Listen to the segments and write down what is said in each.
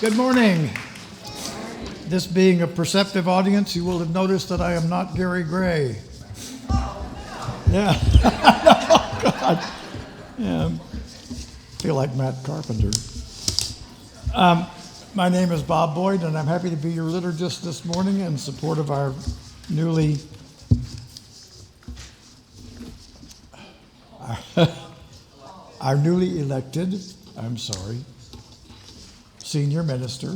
Good morning. This being a perceptive audience, you will have noticed that I am not Gary Gray. Yeah. Oh, God. Yeah. Feel like Matt Carpenter. My name is Bob Boyd, and I'm happy to be your liturgist this morning in support of our newly elected, senior minister,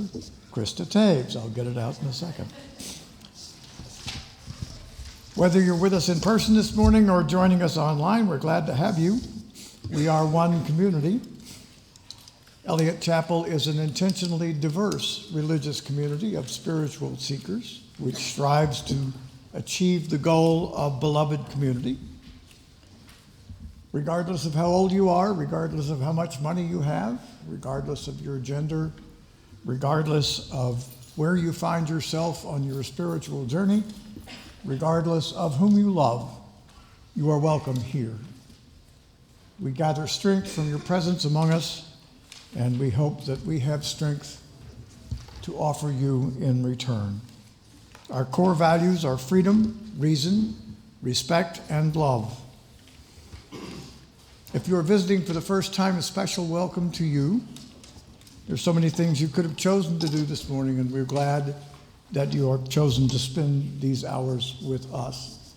Krista Taves. I'll get it out in a second. Whether you're with us in person this morning or joining us online, we're glad to have you. We are one community. Eliot Chapel is an intentionally diverse religious community of spiritual seekers, which strives to achieve the goal of beloved community. Regardless of how old you are, regardless of how much money you have, regardless of your gender, regardless of where you find yourself on your spiritual journey, regardless of whom you love, you are welcome here. We gather strength from your presence among us, and we hope that we have strength to offer you in return. Our core values are freedom, reason, respect, and love. If you are visiting for the first time, a special welcome to you. There's so many things you could have chosen to do this morning, and we're glad that you have chosen to spend these hours with us.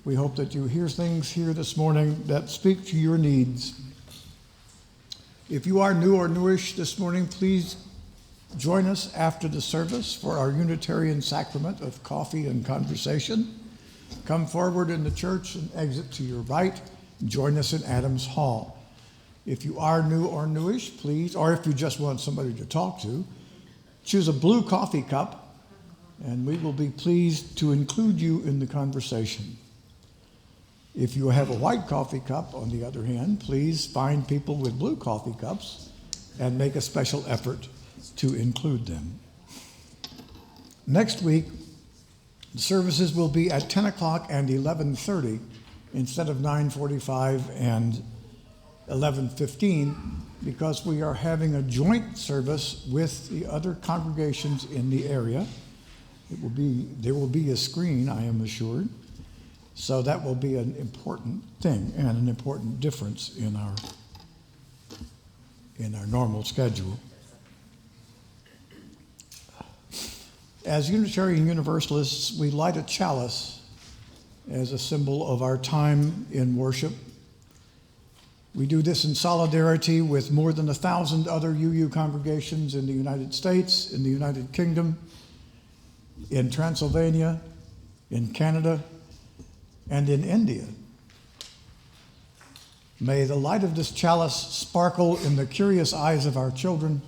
We hope that you hear things here this morning that speak to your needs. If you are new or newish this morning, please join us after the service for our Unitarian sacrament of coffee and conversation. Come forward in the church and exit to your right. Join us in Adams Hall. If you are new or newish, please, or if you just want somebody to talk to, choose a blue coffee cup, and we will be pleased to include you in the conversation. If you have a white coffee cup, on the other hand, please find people with blue coffee cups and make a special effort to include them. Next week, the services will be at 10 o'clock and 11:30 instead of 9:45 and 11:15, because we are having a joint service with the other congregations in the area. There will be a screen, I am assured. So that will be an important thing and an important difference in our normal schedule. As Unitarian Universalists, we light a chalice as a symbol of our time in worship. We do this in solidarity with more than 1,000 other UU congregations in the United States, in the United Kingdom, in Transylvania, in Canada, and in India. May the light of this chalice sparkle in the curious eyes of our children,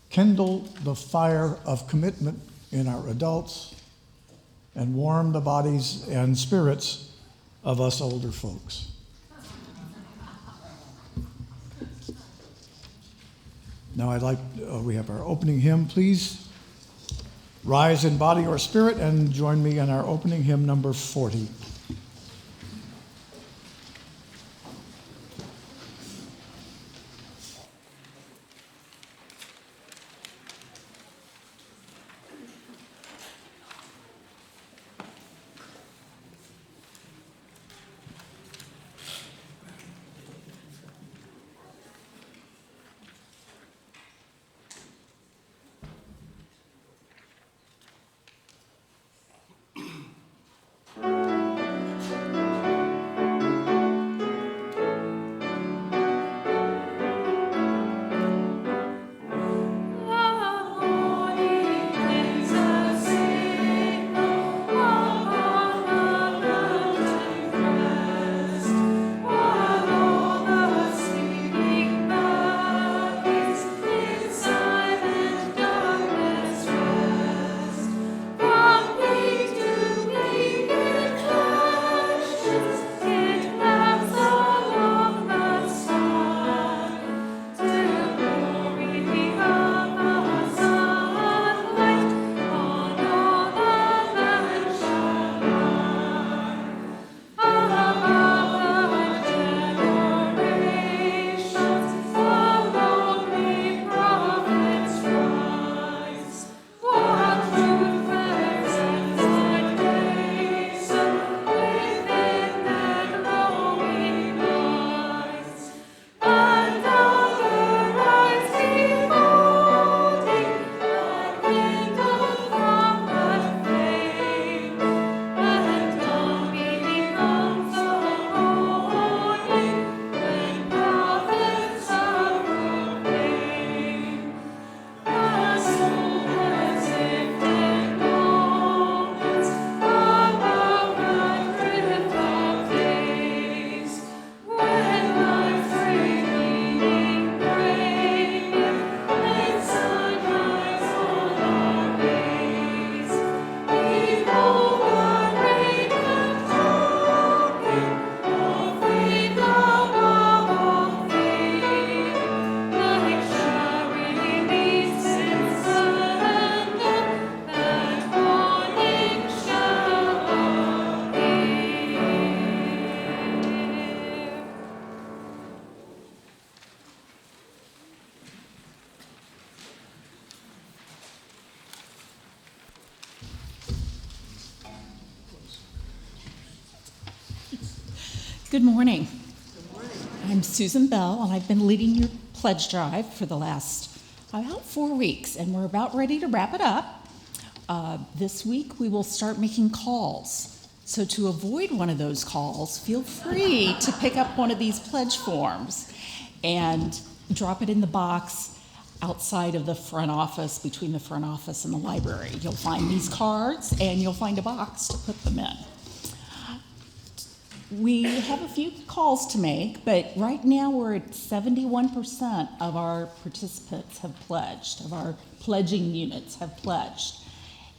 kindle the fire of commitment in our adults, and warm the bodies and spirits of us older folks. Now we have our opening hymn. Please rise in body or spirit and join me in our opening hymn number 40. Good morning. I'm Susan Bell, and I've been leading your pledge drive for the last about 4 weeks, and we're about ready to wrap it up. This week, we will start making calls. So to avoid one of those calls, feel free to pick up one of these pledge forms and drop it in the box outside of the front office, between the front office and the library. You'll find these cards, and you'll find a box to put them in. We have a few calls to make, but right now we're at 71% of our participants have pledged, of our pledging units have pledged.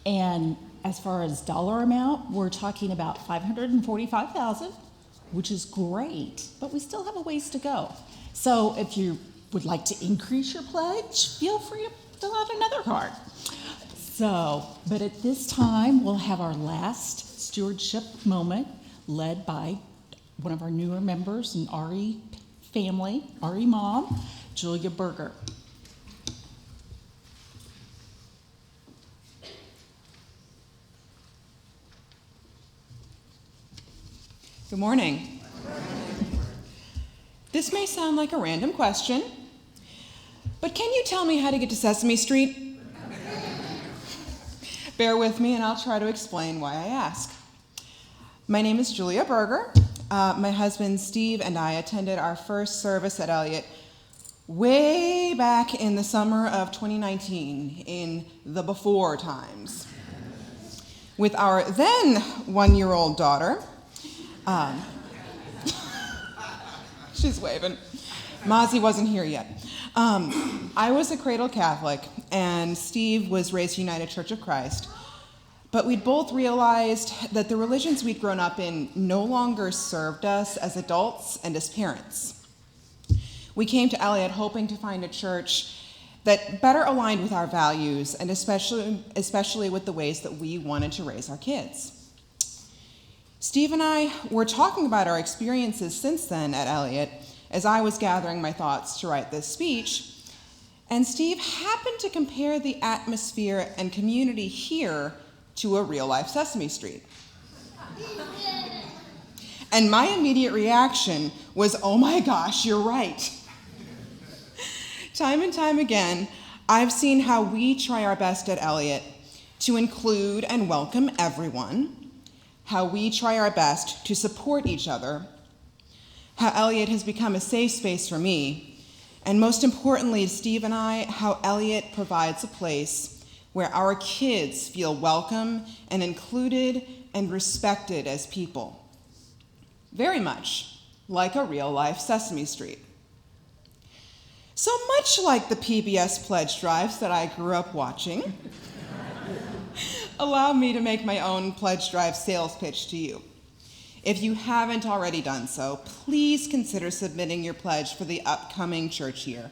And as far as dollar amount, we're talking about $545,000, which is great, but we still have a ways to go. So if you would like to increase your pledge, feel free to fill out another card. But at this time, we'll have our last stewardship moment led by one of our newer members in RE family, RE mom, Julia Berger. Good morning. This may sound like a random question, but can you tell me how to get to Sesame Street? Bear with me and I'll try to explain why I ask. My name is Julia Berger. My husband Steve and I attended our first service at Eliot way back in the summer of 2019, in the before times, with our then 1-year-old daughter. She's waving. Mozzie wasn't here yet. I was a cradle Catholic, and Steve was raised United Church of Christ. But we'd both realized that the religions we'd grown up in no longer served us as adults and as parents. We came to Eliot hoping to find a church that better aligned with our values and especially with the ways that we wanted to raise our kids. Steve and I were talking about our experiences since then at Eliot as I was gathering my thoughts to write this speech, and Steve happened to compare the atmosphere and community here to a real-life Sesame Street. And my immediate reaction was, oh my gosh, you're right. Time and time again, I've seen how we try our best at Eliot to include and welcome everyone, how we try our best to support each other, how Eliot has become a safe space for me, and most importantly, Steve and I, how Eliot provides a place where our kids feel welcome and included and respected as people. Very much like a real-life Sesame Street. So much like the PBS pledge drives that I grew up watching, allow me to make my own pledge drive sales pitch to you. If you haven't already done so, please consider submitting your pledge for the upcoming church year.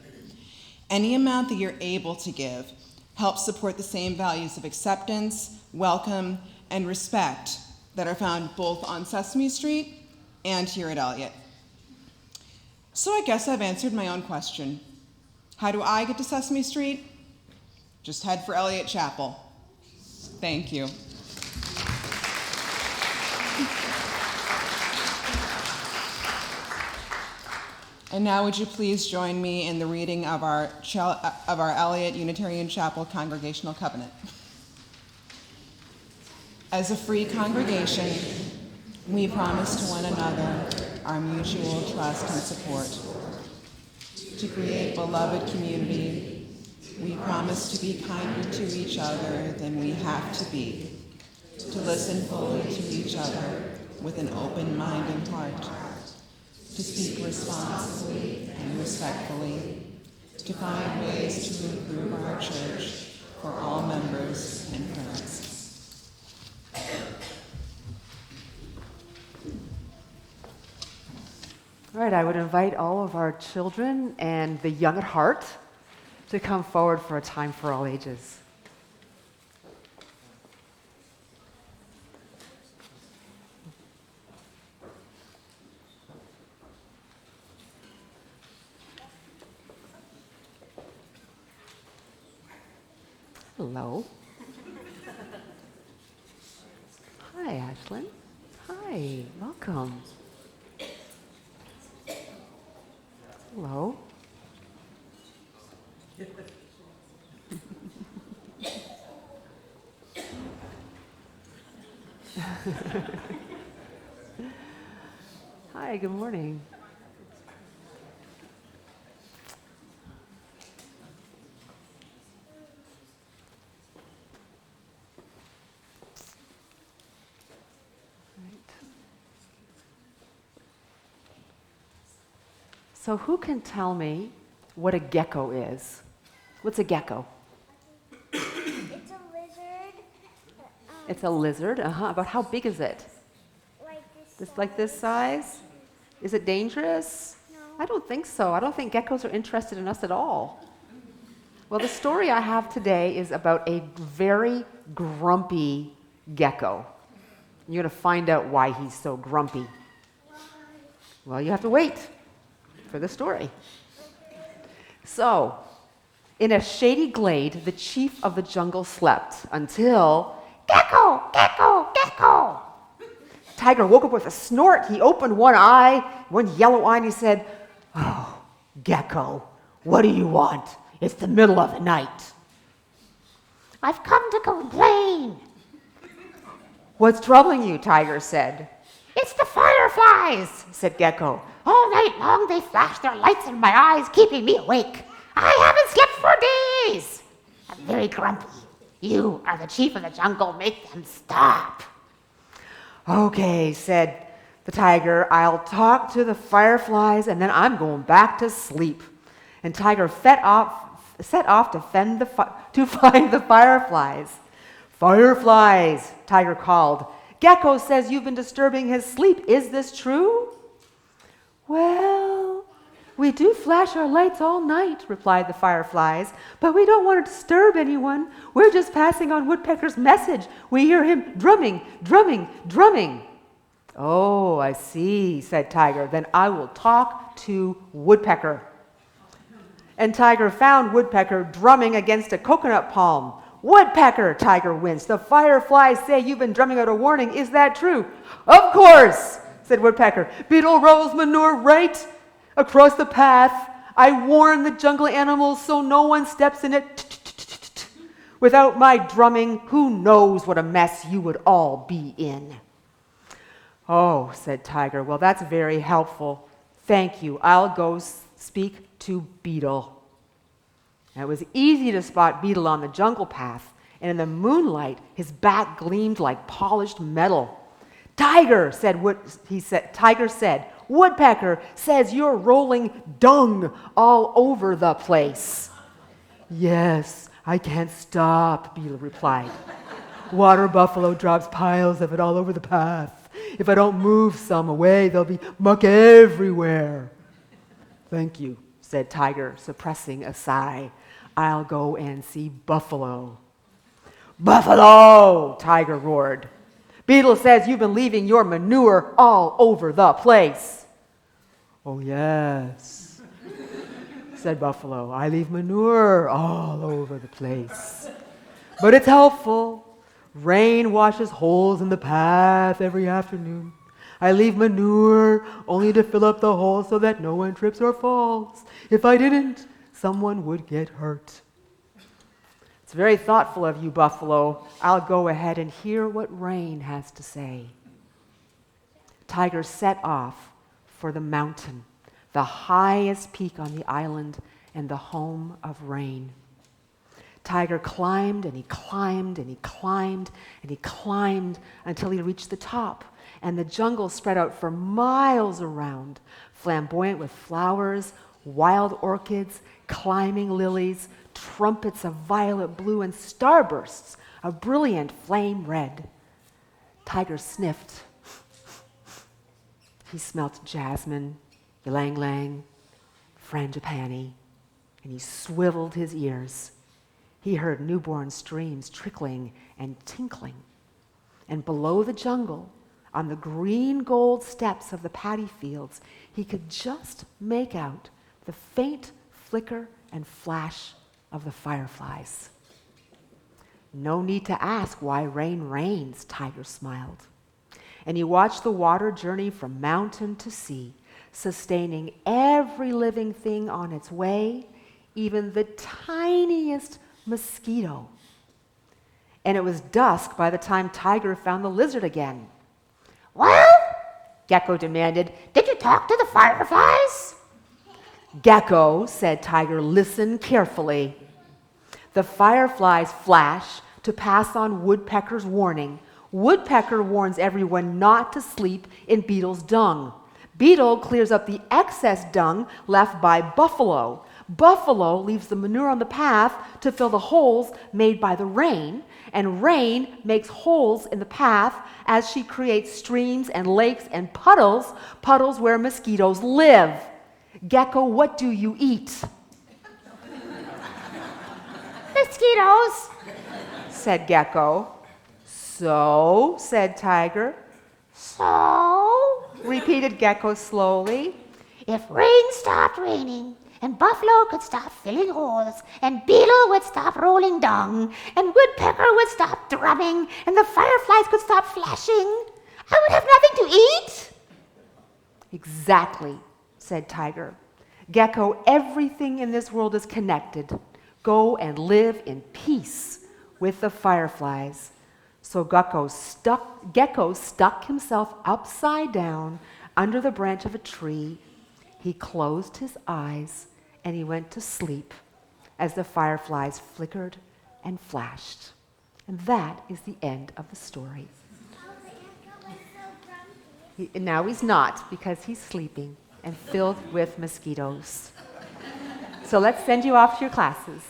Any amount that you're able to give helps support the same values of acceptance, welcome, and respect that are found both on Sesame Street and here at Eliot. So I guess I've answered my own question. How do I get to Sesame Street? Just head for Eliot Chapel. Thank you. And now would you please join me in the reading of our Eliot Unitarian Chapel Congregational Covenant. As a free congregation, we promise to one another our mutual trust and support. To create beloved community, we promise to be kinder to each other than we have to be, to listen fully to each other with an open mind and heart, to speak responsibly and respectfully, to find ways to improve our church for all members and parents. All right, I would invite all of our children and the young at heart to come forward for a time for all ages. Hello. Hi, Ashlyn. Hi, welcome. Hello. Hi, good morning. So who can tell me what a gecko is? What's a gecko? It's a lizard. It's a lizard? About how big is it? Like this size? Is it dangerous? No. I don't think so. I don't think geckos are interested in us at all. Well, the story I have today is about a very grumpy gecko. You're going to find out why he's so grumpy. Well, you have to wait for the story. So, in a shady glade, the chief of the jungle slept until, gecko, gecko, gecko! Tiger woke up with a snort. He opened one eye, one yellow eye, and he said, oh, gecko, what do you want? It's the middle of the night. I've come to complain. What's troubling you? Tiger said. It's the fireflies, said Gecko. All night long they flash their lights in my eyes, keeping me awake. I haven't slept for days. I'm very grumpy. You are the chief of the jungle. Make them stop. Okay, said the tiger. I'll talk to the fireflies, and then I'm going back to sleep. And Tiger set off to find the fireflies. Fireflies, Tiger called. Gecko says you've been disturbing his sleep. Is this true? Well, we do flash our lights all night, replied the fireflies, but we don't want to disturb anyone. We're just passing on Woodpecker's message. We hear him drumming, drumming, drumming. Oh, I see, said Tiger. Then I will talk to Woodpecker. And Tiger found Woodpecker drumming against a coconut palm. Woodpecker, Tiger winced. The fireflies say you've been drumming out a warning. Is that true? Of course, said Woodpecker. Beetle rolls manure right across the path. I warn the jungle animals so no one steps in it. Without my drumming, who knows what a mess you would all be in. Oh, said Tiger. Well, that's very helpful. Thank you. I'll go speak to Beetle. Now, it was easy to spot Beetle on the jungle path, and in the moonlight, his back gleamed like polished metal. Tiger said, Woodpecker says you're rolling dung all over the place. Yes, I can't stop, Beetle replied. Water buffalo drops piles of it all over the path. If I don't move some away, there'll be muck everywhere. Thank you, said Tiger, suppressing a sigh. I'll go and see Buffalo. Buffalo, Tiger roared. Beetle says you've been leaving your manure all over the place. Oh, yes, said Buffalo. I leave manure all over the place. But it's helpful. Rain washes holes in the path every afternoon. I leave manure only to fill up the holes so that no one trips or falls. If I didn't, someone would get hurt. It's very thoughtful of you, Buffalo. I'll go ahead and hear what Rain has to say. Tiger set off for the mountain, the highest peak on the island and the home of Rain. Tiger climbed and he climbed and he climbed and he climbed until he reached the top, and the jungle spread out for miles around, flamboyant with flowers, wild orchids, climbing lilies, trumpets of violet blue, and starbursts of brilliant flame red. Tiger sniffed. He smelt jasmine, ylang-ylang, frangipani, and he swiveled his ears. He heard newborn streams trickling and tinkling. And below the jungle, on the green gold steps of the paddy fields, he could just make out the faint flicker and flash of the fireflies. No need to ask why rain rains, Tiger smiled. And he watched the water journey from mountain to sea, sustaining every living thing on its way, even the tiniest mosquito. And it was dusk by the time Tiger found the lizard again. Well, Gecko demanded, did you talk to the fireflies? Gecko, said Tiger, listen carefully. The fireflies flash to pass on Woodpecker's warning. Woodpecker warns everyone not to sleep in Beetle's dung. Beetle clears up the excess dung left by Buffalo. Buffalo leaves the manure on the path to fill the holes made by the rain, and Rain makes holes in the path as she creates streams and lakes and puddles where mosquitoes live. Gecko, what do you eat? Mosquitoes, said Gecko. So, said Tiger. So, repeated Gecko slowly. If rain stopped raining, and Buffalo could stop filling holes, and Beetle would stop rolling dung, and Woodpecker would stop drumming, and the fireflies could stop flashing, I would have nothing to eat. Exactly, said Tiger. Gecko, everything in this world is connected. Go and live in peace with the fireflies. So Gecko stuck himself upside down under the branch of a tree. He closed his eyes and he went to sleep as the fireflies flickered and flashed. And that is the end of the story. And now he's not, because he's sleeping and filled with mosquitoes. So let's send you off to your classes.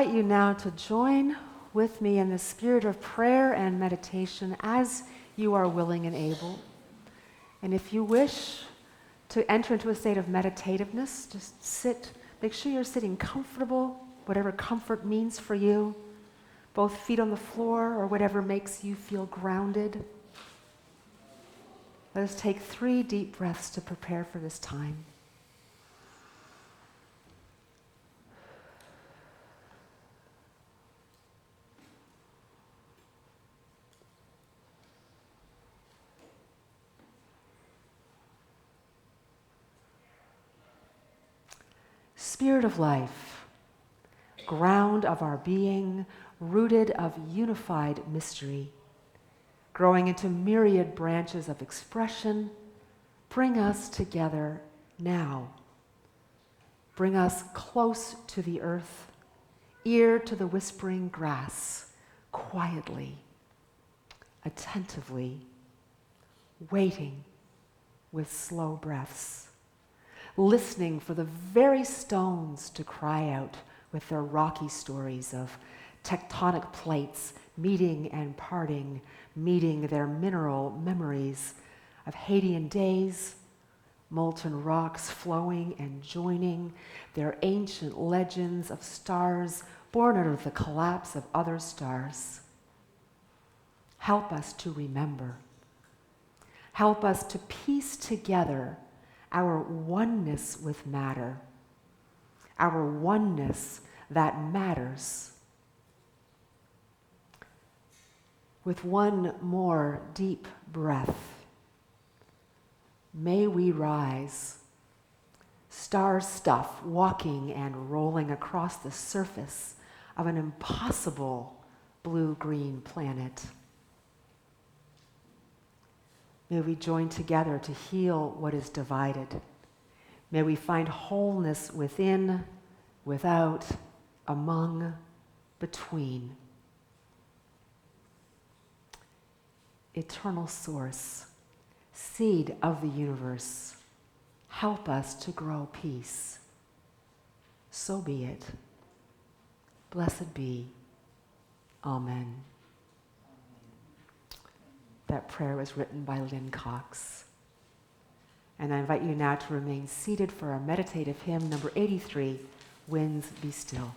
invite you now to join with me in the spirit of prayer and meditation as you are willing and able. And if you wish to enter into a state of meditativeness, just sit. Make sure you're sitting comfortable, whatever comfort means for you, both feet on the floor or whatever makes you feel grounded. Let us take 3 deep breaths to prepare for this time. Spirit of life, ground of our being, rooted of unified mystery, growing into myriad branches of expression, bring us together now. Bring us close to the earth, ear to the whispering grass, quietly, attentively, waiting with slow breaths, listening for the very stones to cry out with their rocky stories of tectonic plates meeting and parting, meeting their mineral memories of Hadean days, molten rocks flowing and joining, their ancient legends of stars born out of the collapse of other stars. Help us to remember. Help us to piece together our oneness with matter, our oneness that matters. With one more deep breath, may we rise, star stuff walking and rolling across the surface of an impossible blue-green planet. May we join together to heal what is divided. May we find wholeness within, without, among, between. Eternal source, seed of the universe, help us to grow peace. So be it. Blessed be. Amen. That prayer was written by Lynn Cox. And I invite you now to remain seated for our meditative hymn, number 83, Winds Be Still.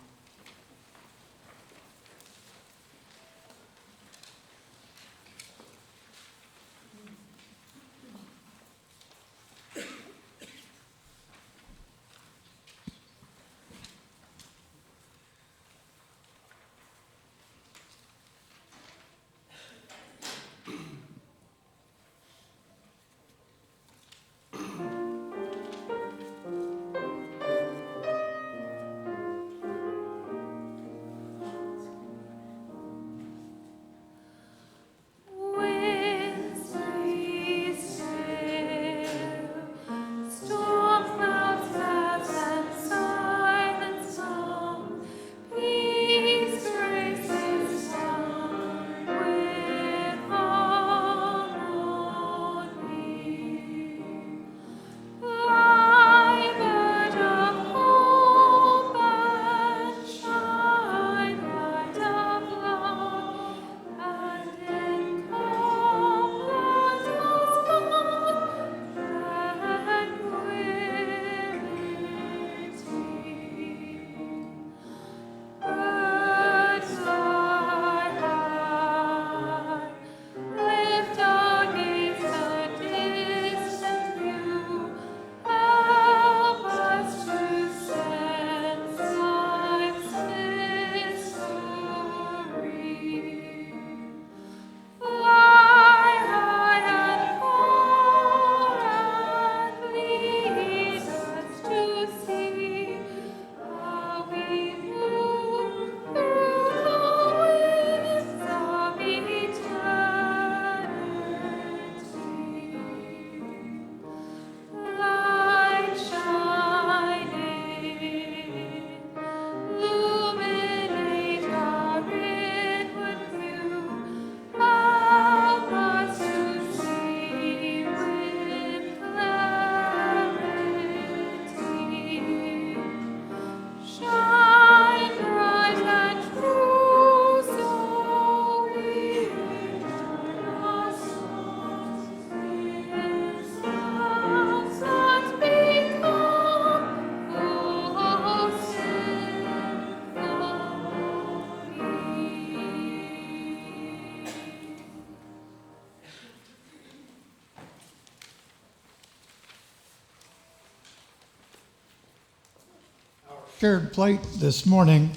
Shared plate this morning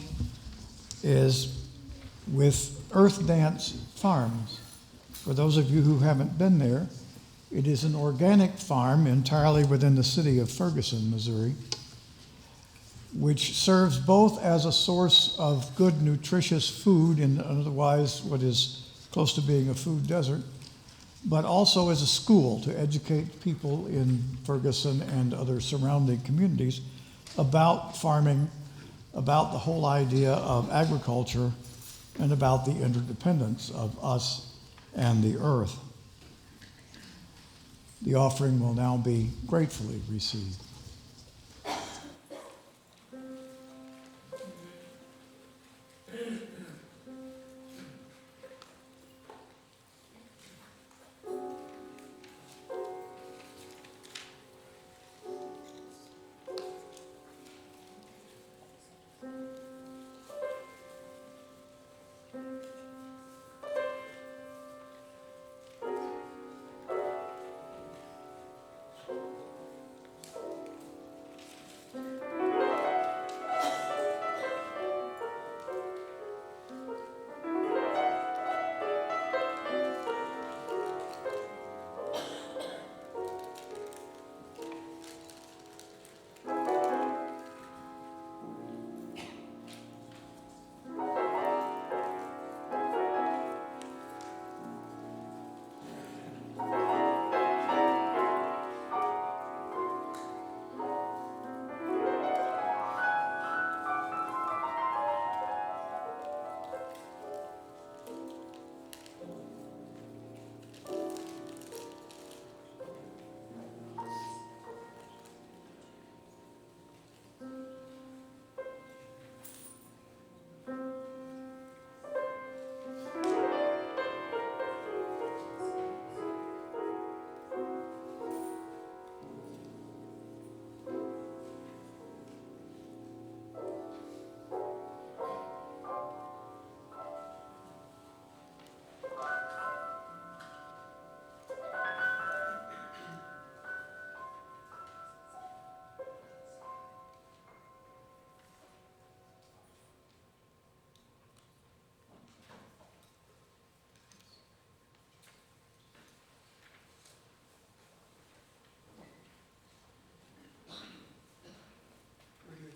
is with Earth Dance Farms. For those of you who haven't been there, it is an organic farm entirely within the city of Ferguson, Missouri, which serves both as a source of good, nutritious food in otherwise what is close to being a food desert, but also as a school to educate people in Ferguson and other surrounding communities about farming, about the whole idea of agriculture, and about the interdependence of us and the earth. The offering will now be gratefully received.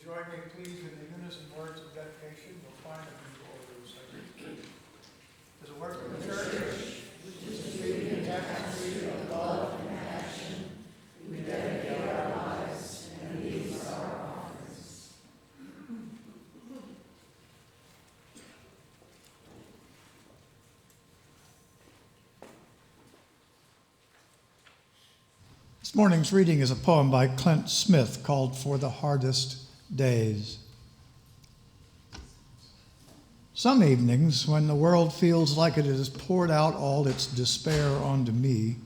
Join me, please, in the unison words of dedication. You'll find them in your order of sacred. As a work of the church, which is the tapestry of love and action, we dedicate our lives, and these are our offerings. This morning's reading is a poem by Clint Smith called For the Hardest Days. Some evenings, when the world feels like it has poured out all its despair onto me,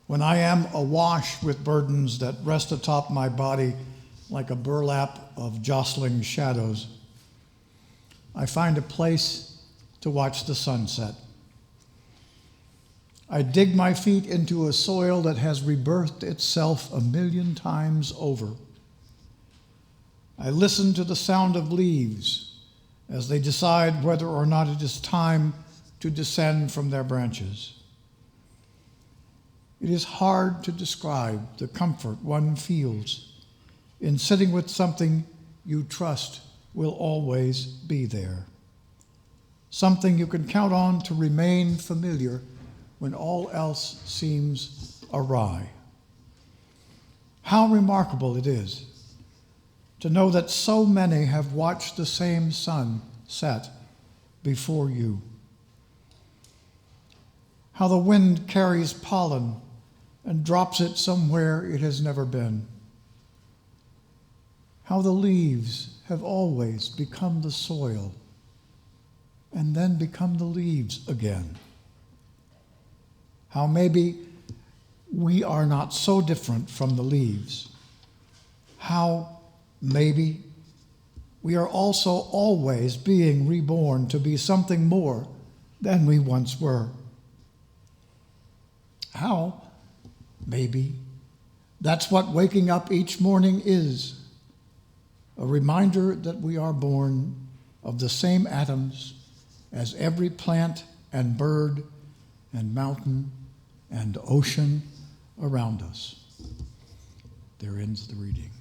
when I am awash with burdens that rest atop my body like a burlap of jostling shadows, I find a place to watch the sunset. I dig my feet into a soil that has rebirthed itself 1,000,000 times over. I listen to the sound of leaves as they decide whether or not it is time to descend from their branches. It is hard to describe the comfort one feels in sitting with something you trust will always be there, something you can count on to remain familiar when all else seems awry. How remarkable it is to know that so many have watched the same sun set before you. How the wind carries pollen and drops it somewhere it has never been. How the leaves have always become the soil and then become the leaves again. How maybe we are not so different from the leaves. How maybe we are also always being reborn to be something more than we once were. How maybe that's what waking up each morning is, a reminder that we are born of the same atoms as every plant and bird and mountain and ocean around us. There ends the reading.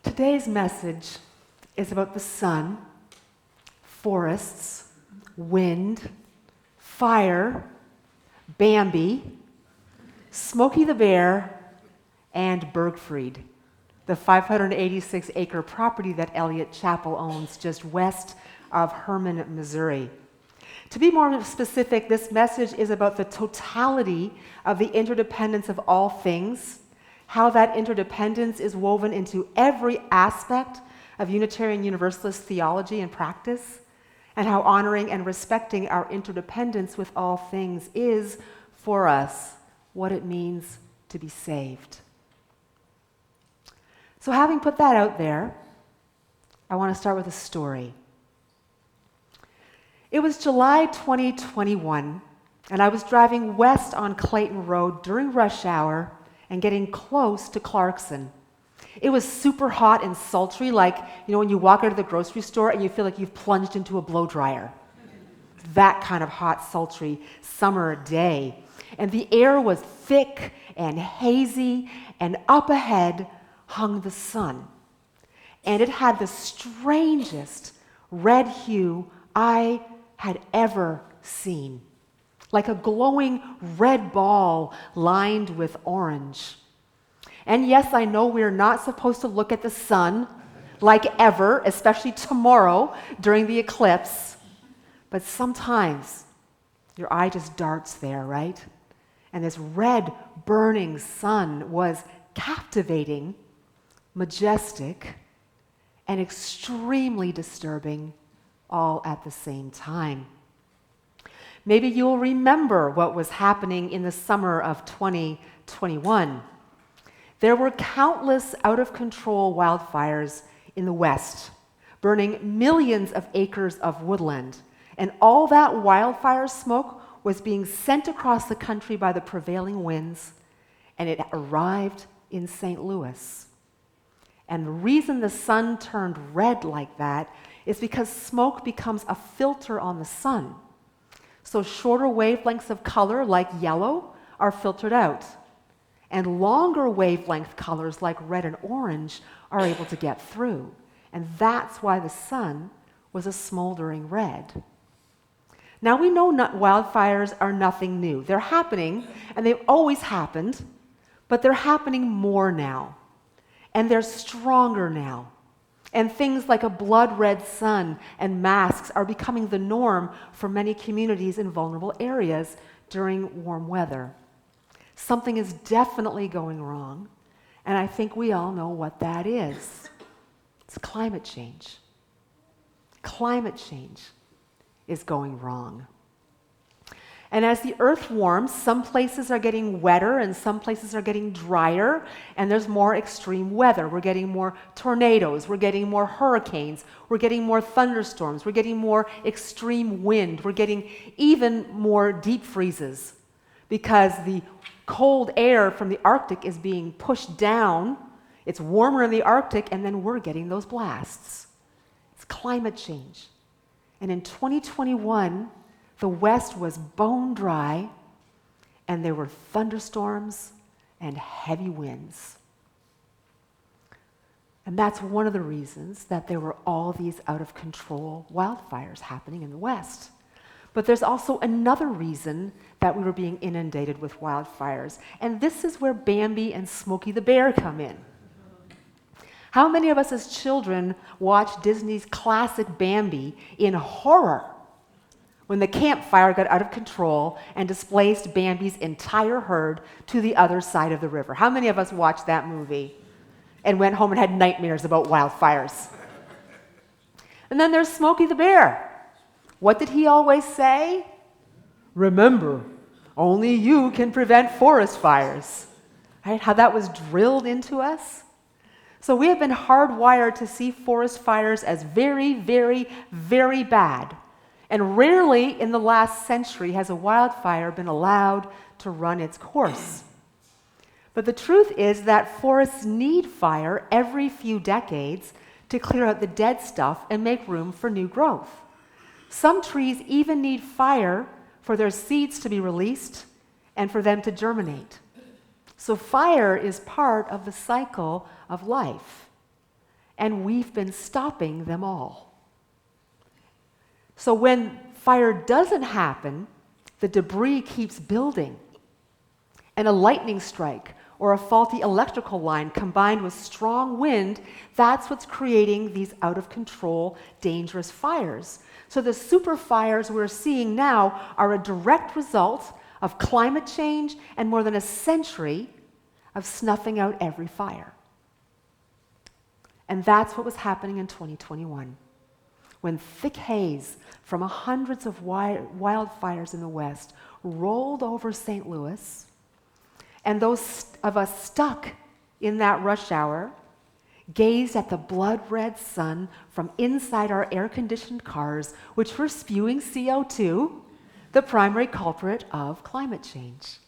Today's message is about the sun, forests, wind, fire, Bambi, Smokey the Bear, and Bergfried, the 586-acre property that Eliot Chapel owns just west of Hermann, Missouri. To be more specific, this message is about the totality of the interdependence of all things, how that interdependence is woven into every aspect of Unitarian Universalist theology and practice, and how honoring and respecting our interdependence with all things is, for us, what it means to be saved. So having put that out there, I want to start with a story. It was July 2021, and I was driving west on Clayton Road during rush hour and getting close to Clarkson. It was super hot and sultry, like, when you walk out of the grocery store and you feel like you've plunged into a blow dryer. That kind of hot, sultry summer day. And the air was thick and hazy, and up ahead hung the sun. And it had the strangest red hue I had ever seen, like a glowing red ball lined with orange. And yes, I know we're not supposed to look at the sun like ever, especially tomorrow during the eclipse, but sometimes your eye just darts there, right? And this red burning sun was captivating, majestic, and extremely disturbing all at the same time. Maybe you'll remember what was happening in the summer of 2021. There were countless out-of-control wildfires in the West, burning millions of acres of woodland, and all that wildfire smoke was being sent across the country by the prevailing winds, and it arrived in St. Louis. And the reason the sun turned red like that is because smoke becomes a filter on the sun. So shorter wavelengths of color, like yellow, are filtered out. And longer wavelength colors, like red and orange, are able to get through. And that's why the sun was a smoldering red. Now, we know wildfires are nothing new. They're happening, and they've always happened, but they're happening more now. And they're stronger now. And things like a blood red sun and masks are becoming the norm for many communities in vulnerable areas during warm weather. Something is definitely going wrong, and I think we all know what that is. It's climate change. Climate change is going wrong. And as the earth warms, some places are getting wetter and some places are getting drier, and there's more extreme weather. We're getting more tornadoes, we're getting more hurricanes, we're getting more thunderstorms, we're getting more extreme wind, we're getting even more deep freezes because the cold air from the Arctic is being pushed down. It's warmer in the Arctic, and then we're getting those blasts. It's climate change. And in 2021, the West was bone dry, and there were thunderstorms and heavy winds. And that's one of the reasons that there were all these out-of-control wildfires happening in the West. But there's also another reason that we were being inundated with wildfires, and this is where Bambi and Smokey the Bear come in. How many of us as children watched Disney's classic Bambi in horror when the campfire got out of control and displaced Bambi's entire herd to the other side of the river? How many of us watched that movie and went home and had nightmares about wildfires? And then there's Smokey the Bear. What did he always say? Remember, only you can prevent forest fires. Right? How that was drilled into us. So we have been hardwired to see forest fires as very, very, very bad. And rarely in the last century has a wildfire been allowed to run its course. But the truth is that forests need fire every few decades to clear out the dead stuff and make room for new growth. Some trees even need fire for their seeds to be released and for them to germinate. So fire is part of the cycle of life, and we've been stopping them all. So when fire doesn't happen, the debris keeps building, and a lightning strike or a faulty electrical line combined with strong wind, that's what's creating these out-of-control, dangerous fires. So the super fires we're seeing now are a direct result of climate change and more than a century of snuffing out every fire. And that's what was happening in 2021, when thick haze from hundreds of wildfires in the West rolled over St. Louis, and those of us stuck in that rush hour gazed at the blood-red sun from inside our air-conditioned cars, which were spewing CO2, the primary culprit of climate change.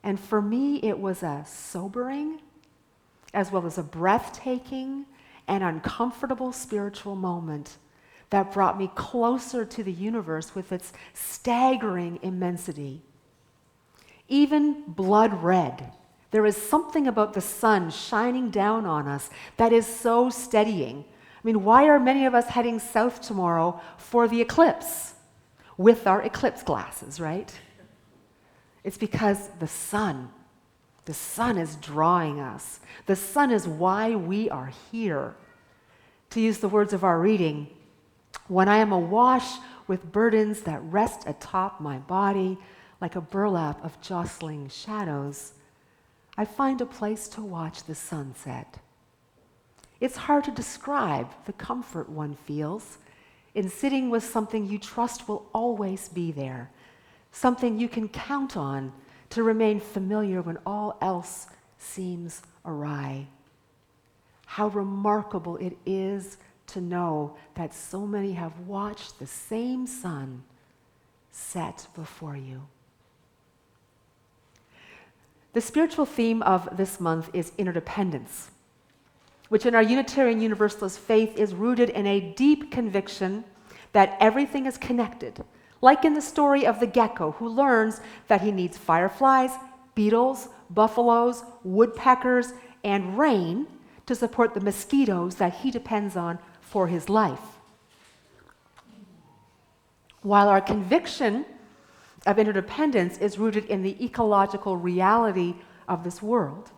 And for me, it was a sobering, as well as a breathtaking and uncomfortable spiritual moment that brought me closer to the universe with its staggering immensity. Even blood red, there is something about the sun shining down on us that is so steadying. I mean, why are many of us heading south tomorrow for the eclipse with our eclipse glasses, right? It's because the sun is drawing us. The sun is why we are here. To use the words of our reading, when I am awash with burdens that rest atop my body like a burlap of jostling shadows, I find a place to watch the sunset. It's hard to describe the comfort one feels in sitting with something you trust will always be there, something you can count on to remain familiar when all else seems awry. How remarkable it is to know that so many have watched the same sun set before you. The spiritual theme of this month is interdependence, which in our Unitarian Universalist faith is rooted in a deep conviction that everything is connected, like in the story of the gecko who learns that he needs fireflies, beetles, buffaloes, woodpeckers, and rain to support the mosquitoes that he depends on for his life. While our conviction of interdependence is rooted in the ecological reality of this world,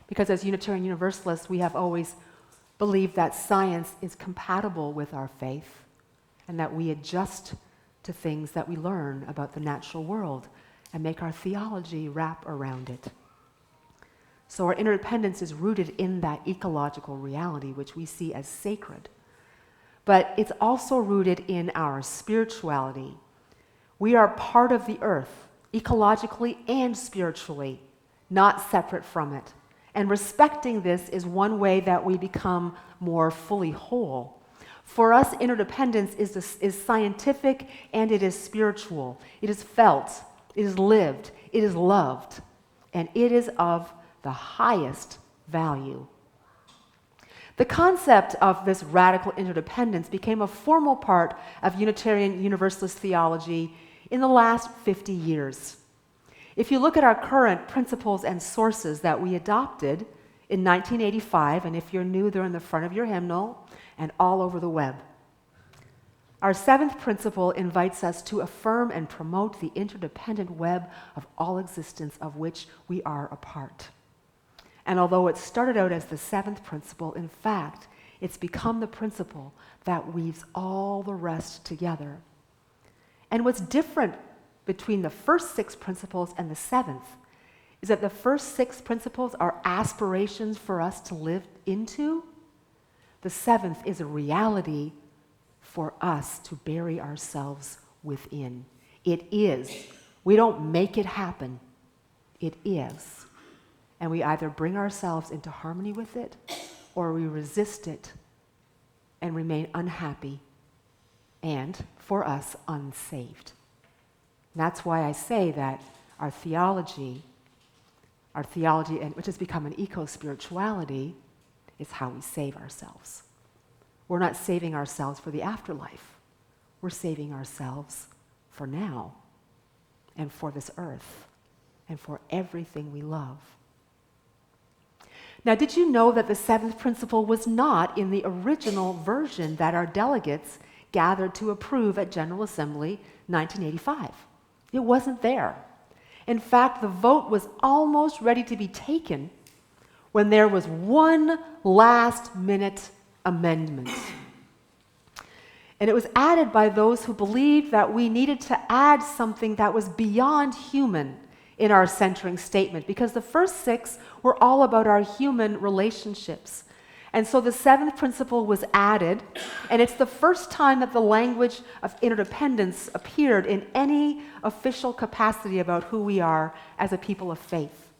Because as Unitarian Universalists, we have always believed that science is compatible with our faith and that we adjust to things that we learn about the natural world and make our theology wrap around it. So our interdependence is rooted in that ecological reality, which we see as sacred. But it's also rooted in our spirituality. We are part of the earth, ecologically and spiritually, not separate from it. And respecting this is one way that we become more fully whole. For us, interdependence is scientific and it is spiritual. It is felt, it is lived, it is loved, and it is of the highest value. The concept of this radical interdependence became a formal part of Unitarian Universalist theology in the last 50 years. If you look at our current principles and sources that we adopted in 1985, and if you're new, they're in the front of your hymnal and all over the web. Our seventh principle invites us to affirm and promote the interdependent web of all existence of which we are a part. And although it started out as the seventh principle, in fact, it's become the principle that weaves all the rest together. And what's different between the first six principles and the seventh is that the first six principles are aspirations for us to live into. The seventh is a reality for us to bury ourselves within. It is. We don't make it happen. It is. And we either bring ourselves into harmony with it or we resist it and remain unhappy and, for us, unsaved. And that's why I say that our theology, which has become an eco-spirituality, is how we save ourselves. We're not saving ourselves for the afterlife. We're saving ourselves for now and for this earth and for everything we love. Now, did you know that the seventh principle was not in the original version that our delegates gathered to approve at General Assembly 1985? It wasn't there. In fact, the vote was almost ready to be taken when there was one last-minute amendment. And it was added by those who believed that we needed to add something that was beyond human in our centering statement, because the first six were all about our human relationships. And so the seventh principle was added, and it's the first time that the language of interdependence appeared in any official capacity about who we are as a people of faith.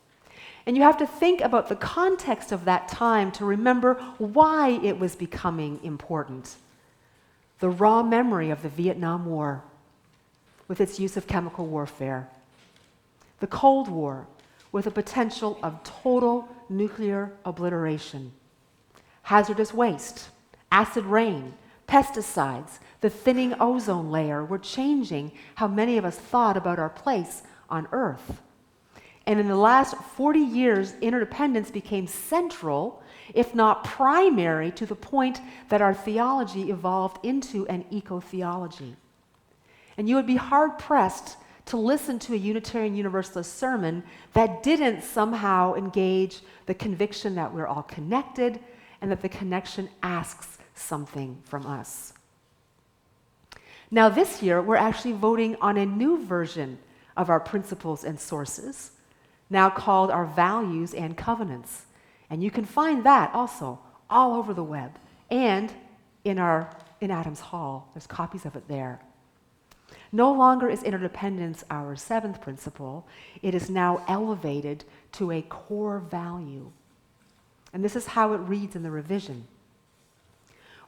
And you have to think about the context of that time to remember why it was becoming important. The raw memory of the Vietnam War, with its use of chemical warfare. The Cold War, with the potential of total nuclear obliteration. Hazardous waste, acid rain, pesticides, the thinning ozone layer were changing how many of us thought about our place on Earth. And in the last 40 years, interdependence became central, if not primary, to the point that our theology evolved into an eco-theology. And you would be hard-pressed to listen to a Unitarian Universalist sermon that didn't somehow engage the conviction that we're all connected and that the connection asks something from us. Now this year, we're actually voting on a new version of our principles and sources, now called our values and covenants. And you can find that also all over the web and in Adams Hall. There's copies of it there. No longer is interdependence our seventh principle. It is now elevated to a core value. And this is how it reads in the revision.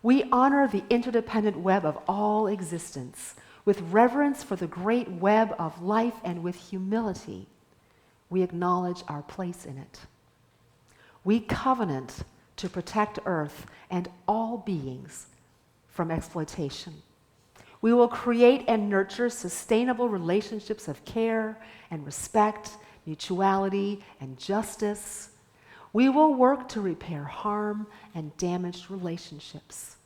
We honor the interdependent web of all existence with reverence for the great web of life, and with humility we acknowledge our place in it. We covenant to protect Earth and all beings from exploitation. We will create and nurture sustainable relationships of care and respect, mutuality and justice. We will work to repair harm and damaged relationships.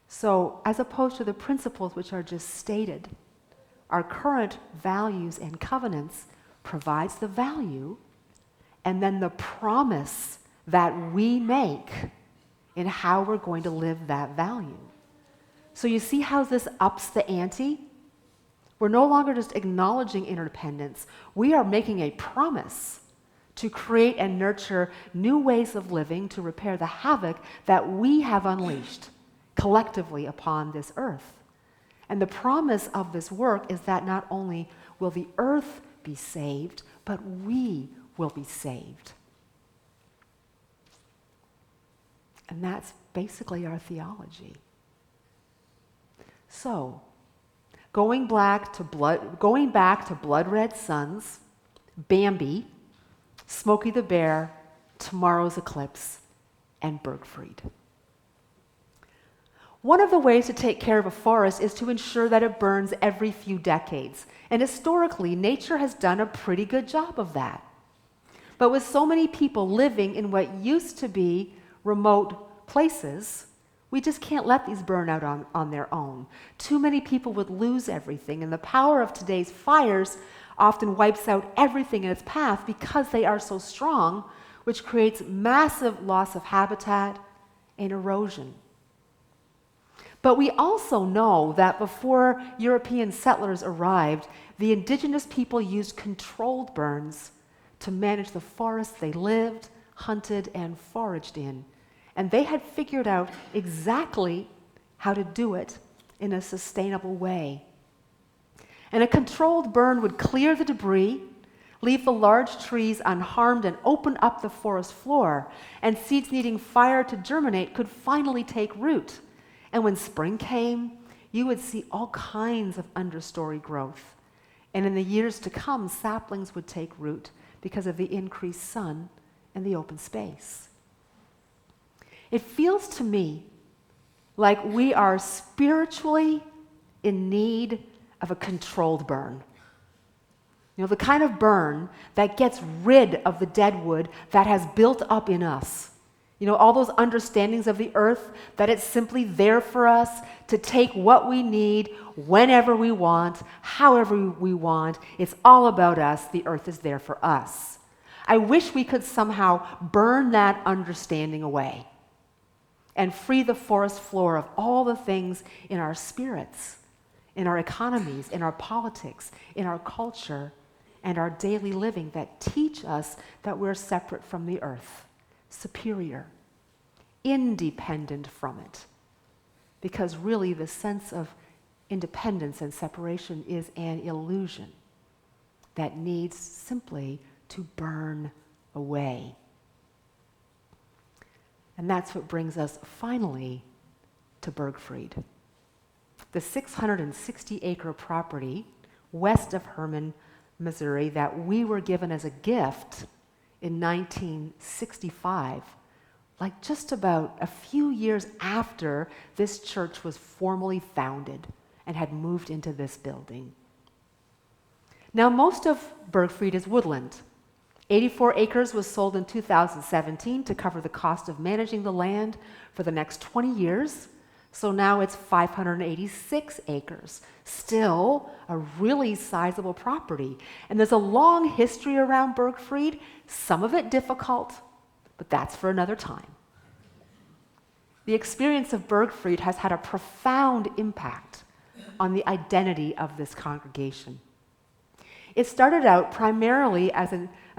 So, as opposed to the principles which are just stated, our current values and covenants provides the value and then the promise that we make in how we're going to live that value. So you see how this ups the ante? We're no longer just acknowledging interdependence. We are making a promise to create and nurture new ways of living to repair the havoc that we have unleashed collectively upon this earth. And the promise of this work is that not only will the earth be saved, but we will be saved. And that's basically our theology. So, going back to Blood Red Suns, Bambi, Smokey the Bear, Tomorrow's Eclipse, and Bergfried. One of the ways to take care of a forest is to ensure that it burns every few decades. And historically, nature has done a pretty good job of that. But with so many people living in what used to be remote places, we just can't let these burn out on their own. Too many people would lose everything, and the power of today's fires often wipes out everything in its path because they are so strong, which creates massive loss of habitat and erosion. But we also know that before European settlers arrived, the indigenous people used controlled burns to manage the forests they lived, hunted, and foraged in. And they had figured out exactly how to do it in a sustainable way. And a controlled burn would clear the debris, leave the large trees unharmed, and open up the forest floor, and seeds needing fire to germinate could finally take root. And when spring came, you would see all kinds of understory growth. And in the years to come, saplings would take root because of the increased sun and the open space. It feels to me like we are spiritually in need of a controlled burn. You know, the kind of burn that gets rid of the dead wood that has built up in us. You know, all those understandings of the earth, that it's simply there for us to take what we need whenever we want, however we want. It's all about us. The earth is there for us. I wish we could somehow burn that understanding away and free the forest floor of all the things in our spirits, in our economies, in our politics, in our culture, and our daily living that teach us that we're separate from the earth, superior, independent from it. Because really the sense of independence and separation is an illusion that needs simply to burn away. And that's what brings us finally to Bergfried, the 660-acre property west of Hermann, Missouri, that we were given as a gift in 1965, like just about a few years after this church was formally founded and had moved into this building. Now, most of Bergfried is woodland. 84 acres was sold in 2017 to cover the cost of managing the land for the next 20 years. So now it's 586 acres, still a really sizable property. And there's a long history around Bergfried, some of it difficult, but that's for another time. The experience of Bergfried has had a profound impact on the identity of this congregation. It started out primarily as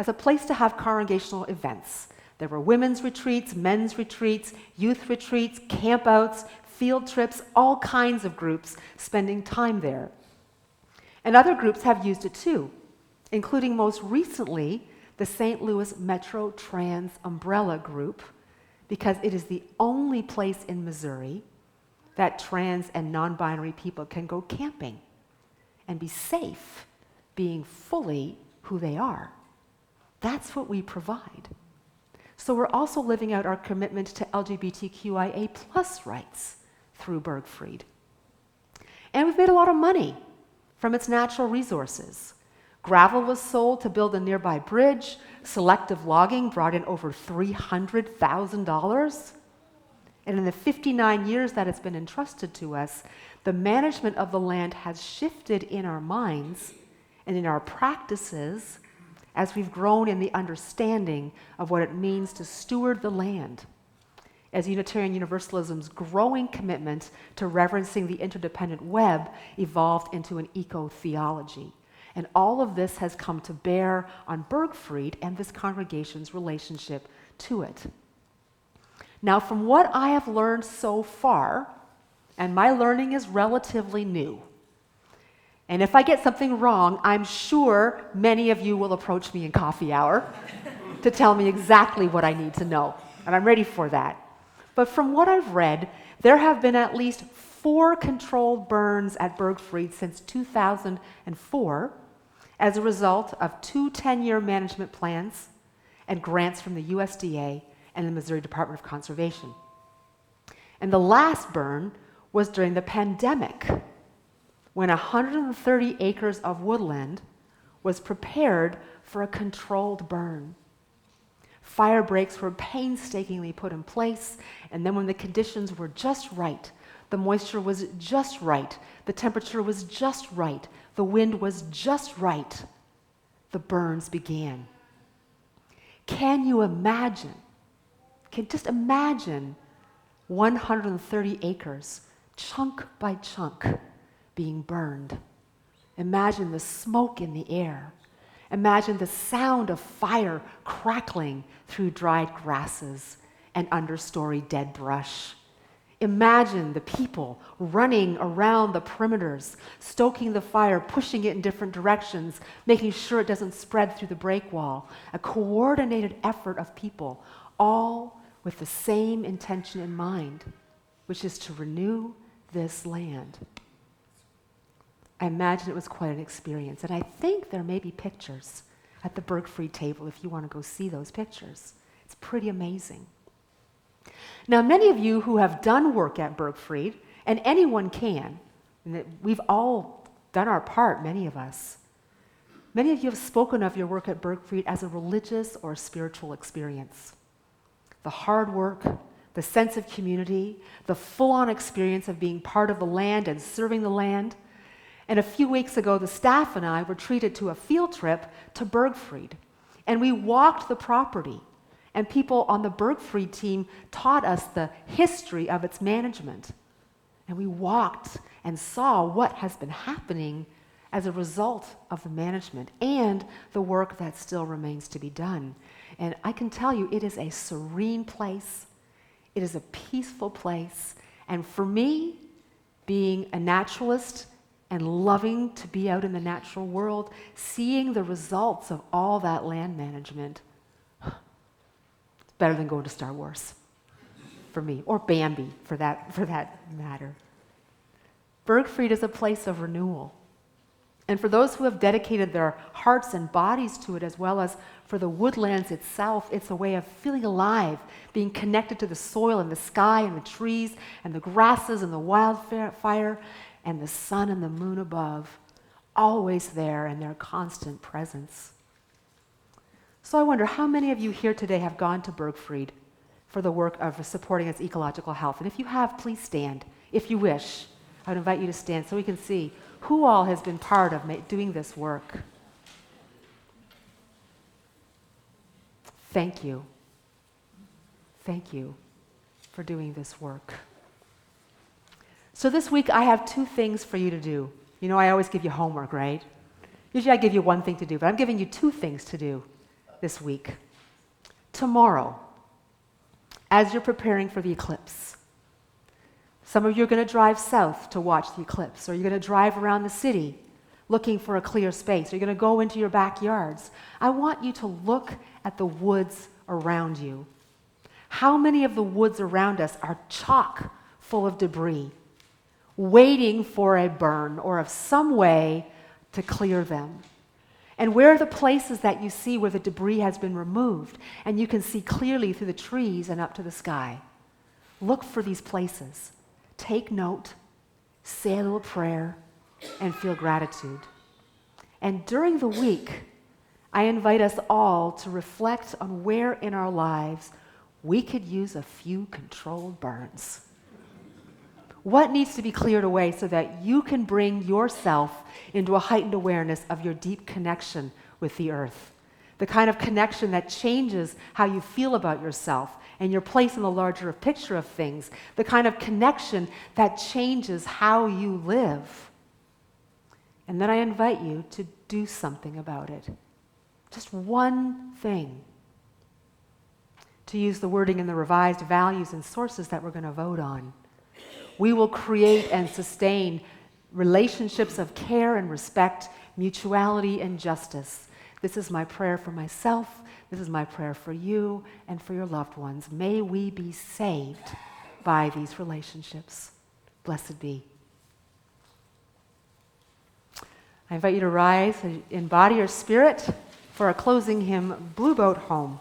a place to have congregational events. There were women's retreats, men's retreats, youth retreats, campouts, field trips, all kinds of groups spending time there. And other groups have used it too, including most recently the St. Louis Metro Trans Umbrella Group, because it is the only place in Missouri that trans and non-binary people can go camping and be safe, being fully who they are. That's what we provide. So we're also living out our commitment to LGBTQIA+ rights through Bergfried. And we've made a lot of money from its natural resources. Gravel was sold to build a nearby bridge. Selective logging brought in over $300,000. And in the 59 years that it's been entrusted to us, the management of the land has shifted in our minds and in our practices as we've grown in the understanding of what it means to steward the land, as Unitarian Universalism's growing commitment to reverencing the interdependent web evolved into an eco-theology. And all of this has come to bear on Bergfried and this congregation's relationship to it. Now, from what I have learned so far, and my learning is relatively new, and if I get something wrong, I'm sure many of you will approach me in coffee hour to tell me exactly what I need to know, and I'm ready for that. But from what I've read, there have been at least 4 controlled burns at Bergfried since 2004 as a result of 2 10-year management plans and grants from the USDA and the Missouri Department of Conservation. And the last burn was during the pandemic, when 130 acres of woodland was prepared for a controlled burn. Fire breaks were painstakingly put in place, and then when the conditions were just right, the moisture was just right, the temperature was just right, the wind was just right, the burns began. Can you imagine? Just imagine 130 acres, chunk by chunk, being burned. Imagine the smoke in the air. Imagine the sound of fire crackling through dried grasses and understory dead brush. Imagine the people running around the perimeters, stoking the fire, pushing it in different directions, making sure it doesn't spread through the break wall. A coordinated effort of people, all with the same intention in mind, which is to renew this land. I imagine it was quite an experience, and I think there may be pictures at the Bergfried table if you want to go see those pictures. It's pretty amazing. Now, many of you who have done work at Bergfried, and anyone can, and we've all done our part, many of us, many of you have spoken of your work at Bergfried as a religious or spiritual experience. The hard work, the sense of community, the full-on experience of being part of the land and serving the land. And a few weeks ago, the staff and I were treated to a field trip to Bergfried, and we walked the property, and people on the Bergfried team taught us the history of its management. And we walked and saw what has been happening as a result of the management and the work that still remains to be done. And I can tell you, it is a serene place. It is a peaceful place. And for me, being a naturalist and loving to be out in the natural world, seeing the results of all that land management, it's better than going to Star Wars for me, or Bambi for that matter. Bergfried is a place of renewal. And for those who have dedicated their hearts and bodies to it, as well as for the woodlands itself, it's a way of feeling alive, being connected to the soil and the sky and the trees and the grasses and the wildfire and the sun and the moon above, always there in their constant presence. So I wonder, how many of you here today have gone to Bergfried for the work of supporting its ecological health? And if you have, please stand. If you wish, I would invite you to stand so we can see who all has been part of doing this work. Thank you. Thank you for doing this work. So this week I have 2 things for you to do. You know, I always give you homework, right? Usually I give you 1 thing to do, but I'm giving you 2 things to do this week. Tomorrow, as you're preparing for the eclipse, some of you are going to drive south to watch the eclipse, or you're going to drive around the city looking for a clear space, or you're going to go into your backyards. I want you to look at the woods around you. How many of the woods around us are chock full of debris, waiting for a burn or of some way to clear them? And where are the places that you see where the debris has been removed and you can see clearly through the trees and up to the sky? Look for these places. Take note, say a little prayer, and feel gratitude. And during the week, I invite us all to reflect on where in our lives we could use a few controlled burns. What needs to be cleared away so that you can bring yourself into a heightened awareness of your deep connection with the earth? the kind of connection that changes how you feel about yourself and your place in the larger picture of things, the kind of connection that changes how you live. And then I invite you to do something about it. Just one thing. To use the wording in the revised values and sources that we're going to vote on. We will create and sustain relationships of care and respect, mutuality and justice. This is my prayer for myself. This is my prayer for you and for your loved ones. May we be saved by these relationships. Blessed be. I invite you to rise in body or spirit for our closing hymn, Blue Boat Home.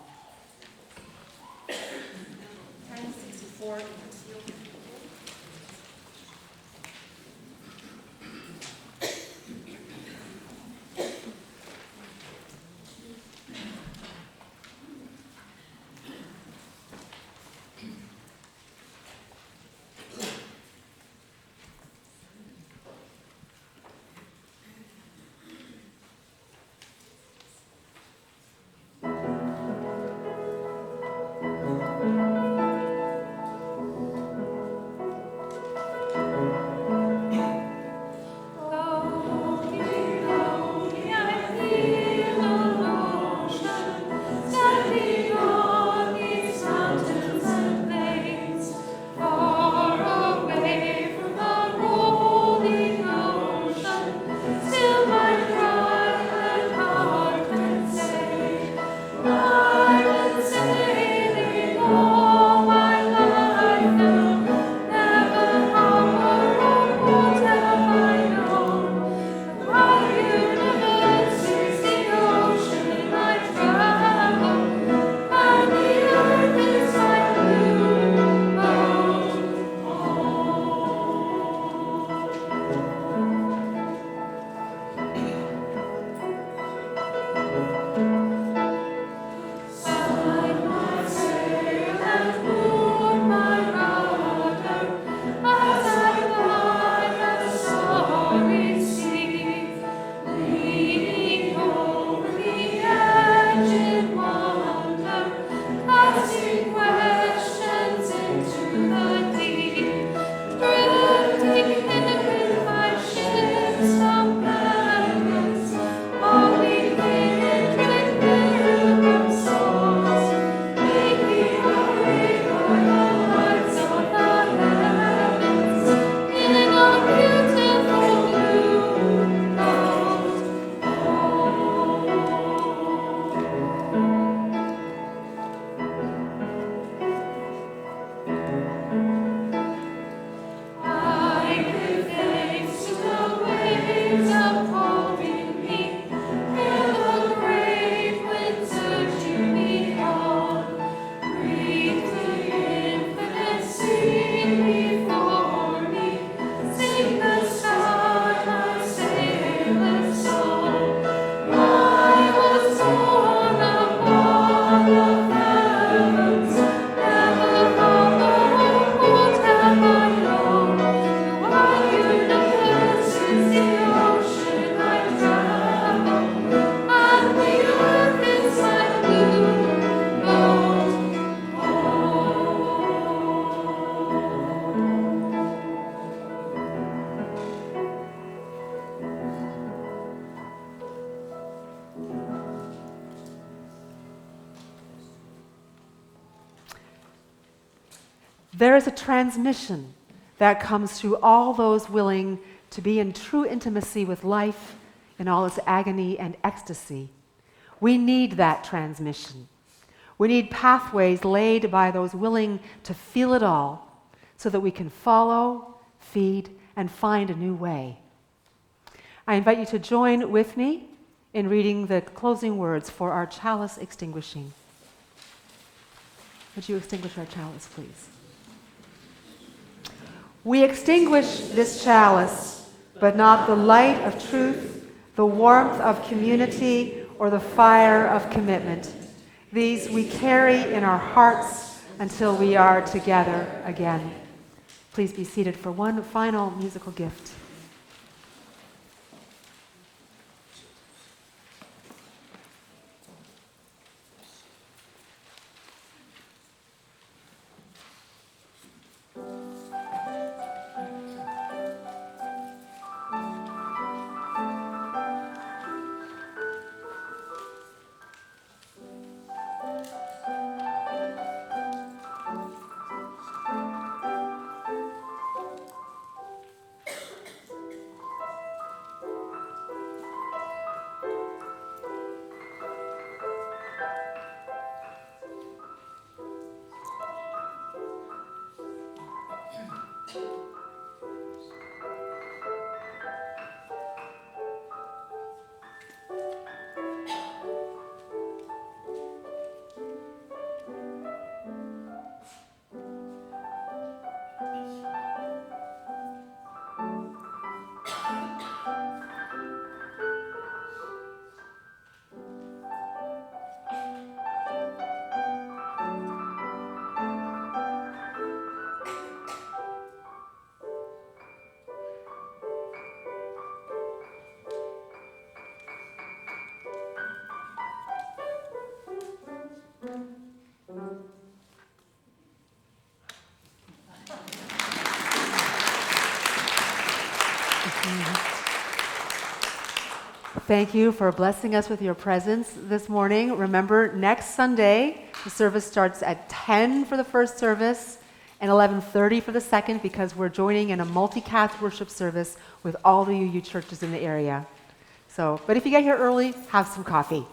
There is a transmission that comes through all those willing to be in true intimacy with life in all its agony and ecstasy. We need that transmission. We need pathways laid by those willing to feel it all so that we can follow, feed, and find a new way. I invite you to join with me in reading the closing words for our chalice extinguishing. Would you extinguish our chalice, please? We extinguish this chalice, but not the light of truth, the warmth of community, or the fire of commitment. These we carry in our hearts until we are together again. Please be seated for one final musical gift. Thank you for blessing us with your presence this morning. Remember, next Sunday, the service starts at 10 for the first service and 11:30 for the second, because we're joining in a multi-cath worship service with all the UU churches in the area. But if you get here early, have some coffee.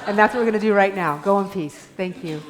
And that's what we're going to do right now. Go in peace. Thank you.